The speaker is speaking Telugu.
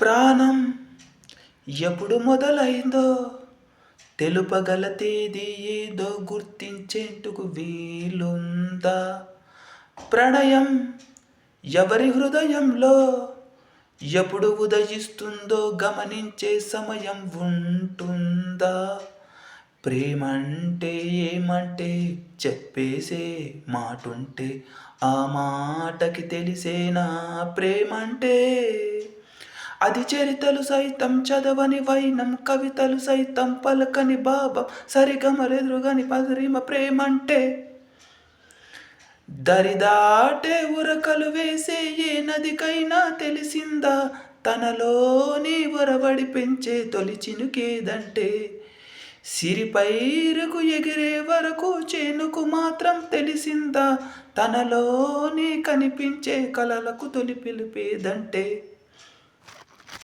ప్రాణం ఎప్పుడు మొదలైందో తెలుపగల తేదీ ఏదో గుర్తించేందుకు వీలుందా? ప్రణయం ఎవరి హృదయంలో ఎప్పుడు ఉదయిస్తుందో గమనించే సమయం ఉంటుందా? ప్రేమంటే ఏమంటే చెప్పేసే మాటుంటే ఆ మాటకి తెలిసేనా ప్రేమంటే? అది చరితలు సైతం చదవని వైనం, కవితలు సైతం పలకని భావం, సరిగమలెదురుగని పదరిమ ప్రేమంటే. దరిదాటే ఉరకలు వేసే ఏ నదికైనా తెలిసిందా తనలోని ఒరవడి పెంచే తొలి చినుకేదంటే? సిరిపైరుకు ఎగిరే వరకు చేనుకు మాత్రం తెలిసిందా తనలోని కనిపించే కలలకు తొలి పిలిపేదంటే?